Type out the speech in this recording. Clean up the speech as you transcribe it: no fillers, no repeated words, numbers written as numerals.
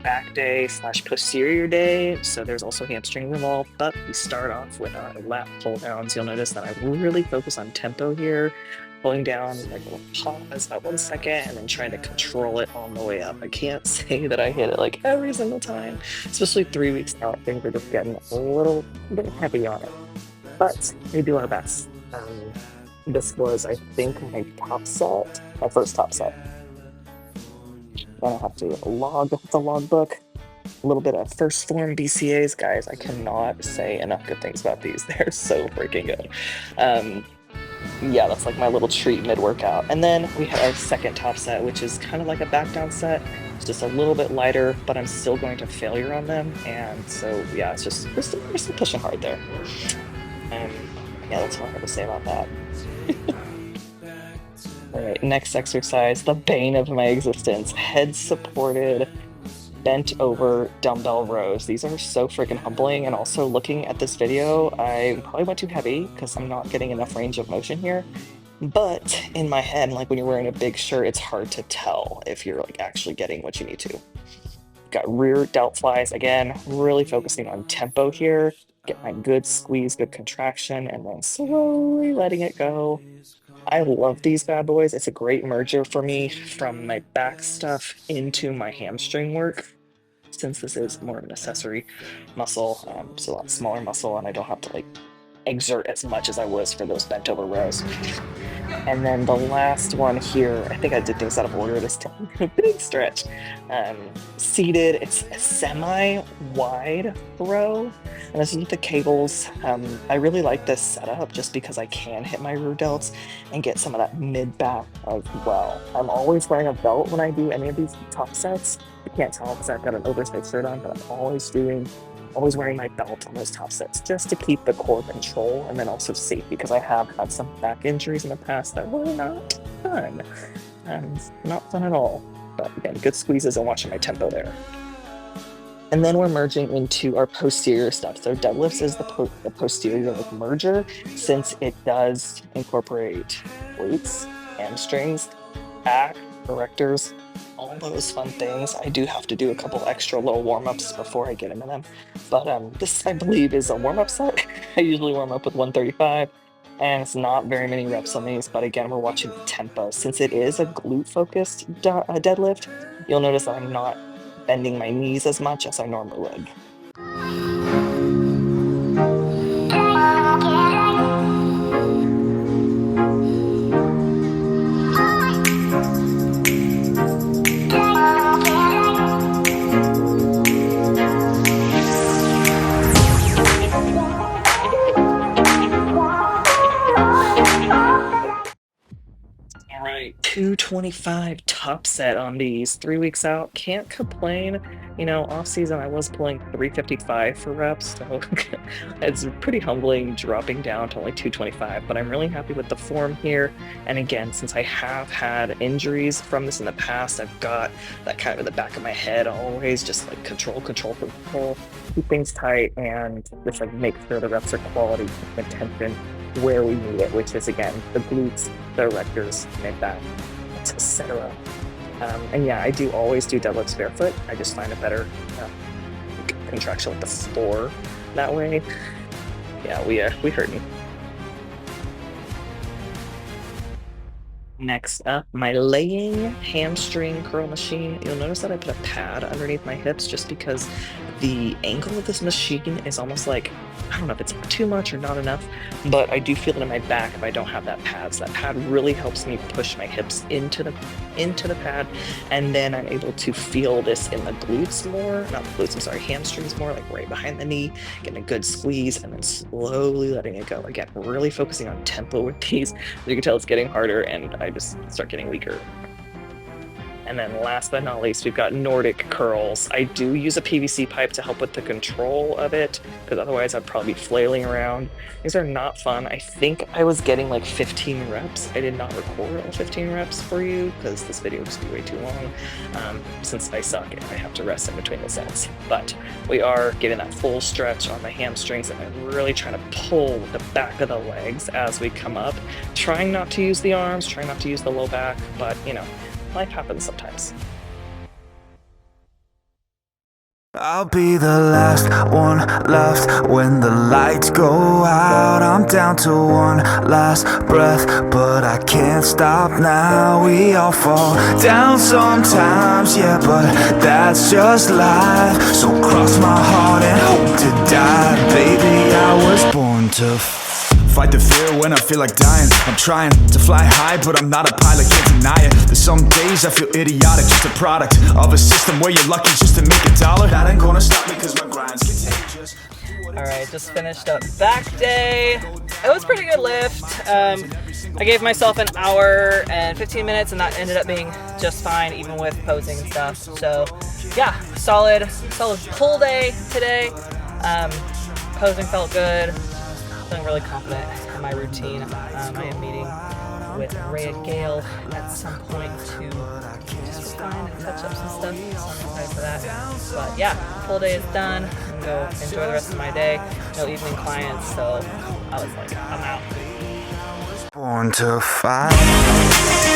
back day slash posterior day, so there's also hamstring involved, but we start off with our lat pull downs. You'll notice that I really focus on tempo here, pulling down like a little pause about 1 second and then trying to control it on the way up. I can't say that I hit it like every single time, especially 3 weeks out. Things are just getting a little bit heavy on it, but we do our best. This was, I think, my top set, my first top set. Then I have to log the logbook. A little bit of first form BCAs, guys. I cannot say enough good things about these. They're so freaking good. Yeah, that's like my little treat mid-workout. And then we have our second top set, which is kind of like a back down set. It's just a little bit lighter, but I'm still going to failure on them. And so, yeah, it's just, we're still pushing hard there. Yeah, that's all I have to say about that. All right, next exercise, the bane of my existence, head supported bent over dumbbell rows. These are so freaking humbling. And also looking at this video, I probably went too heavy because I'm not getting enough range of motion here. But in my head, like when you're wearing a big shirt, it's hard to tell if you're like actually getting what you need to. Got rear delt flies again, really focusing on tempo here. Get my good squeeze, good contraction, and then slowly letting it go. I love these bad boys. It's a great merger for me from my back stuff into my hamstring work, since this is more of an accessory muscle, so a lot smaller muscle, and I don't have to like exert as much as I was for those bent over rows. And then the last one here, I think I did things out of order this time. Big stretch. Seated, it's a semi-wide row, and this is with the cables. I really like this setup just because I can hit my rear delts and get some of that mid-back as well. I'm always wearing a belt when I do any of these top sets. You can't tell because I've got an oversized shirt on, but I'm always wearing my belt on those top sets just to keep the core control and then also safe because I have had some back injuries in the past that were not fun. Not fun at all. But again, good squeezes and watching my tempo there. And then we're merging into our posterior stuff. So deadlifts is the posterior like merger, since it does incorporate glutes, hamstrings, back, erectors, all those fun things. I do have to do a couple extra little warm-ups before I get into them. But this, I believe, is a warm-up set. I usually warm up with 135, and it's not very many reps on these, but again, we're watching the tempo. Since it is a glute-focused deadlift, you'll notice that I'm not bending my knees as much as I normally would. All right, 225 top set on these. 3 weeks out, can't complain. You know, off season I was pulling 355 for reps, so it's pretty humbling dropping down to only 225, but I'm really happy with the form here. And again, since I have had injuries from this in the past, I've got that kind of in the back of my head always, just like control, keep things tight, and just like make sure the reps are quality, attention where we need it, which is again the glutes, the erectors, mid-back, etc. And yeah, I do always do deadlifts barefoot. I just find a better contraction with the floor that way. Yeah, we hurting. Next up, my laying hamstring curl machine. You'll notice that I put a pad underneath my hips just because the angle of this machine is almost like, I don't know if it's too much or not enough, but I do feel it in my back if I don't have that pad. So that pad really helps me push my hips into the pad, and then I'm able to feel this in the glutes more, not the glutes, I'm sorry, hamstrings more, like right behind the knee, getting a good squeeze, and then slowly letting it go. Again, really focusing on tempo with these. You can tell it's getting harder, and I just start getting weaker. And then last but not least, we've got Nordic curls. I do use a PVC pipe to help with the control of it, because otherwise I'd probably be flailing around. These are not fun. I think I was getting like 15 reps. I did not record all 15 reps for you, because this video would just be way too long. Since I suck and I have to rest in between the sets. But we are getting that full stretch on the hamstrings, and I'm really trying to pull the back of the legs as we come up. Trying not to use the arms, trying not to use the low back, but you know, life happens sometimes. I'll be the last one left when the lights go out. I'm down to one last breath, but I can't stop now. We all fall down sometimes, yeah, but that's just life. So cross my heart and hope to die. Baby, I was born to fight the fear when I feel like dying. I'm trying to fly high, but I'm not a pilot, can't deny it. There's some days I feel idiotic, just a product of a system where you're lucky just to make a dollar. That ain't gonna stop me cause my grind's contagious. Alright, just finished up back day. It was a pretty good lift. I gave myself an hour and 15 minutes and that ended up being just fine even with posing and stuff. So yeah, solid pull day today. Posing felt good. Feeling really confident in my routine. I am meeting with Ray and Gail at some point to just refine and touch up some stuff, so I'm excited for that. But yeah, full day is done. I'm gonna go enjoy the rest of my day. No evening clients, so I was like, I'm out. Born to fight.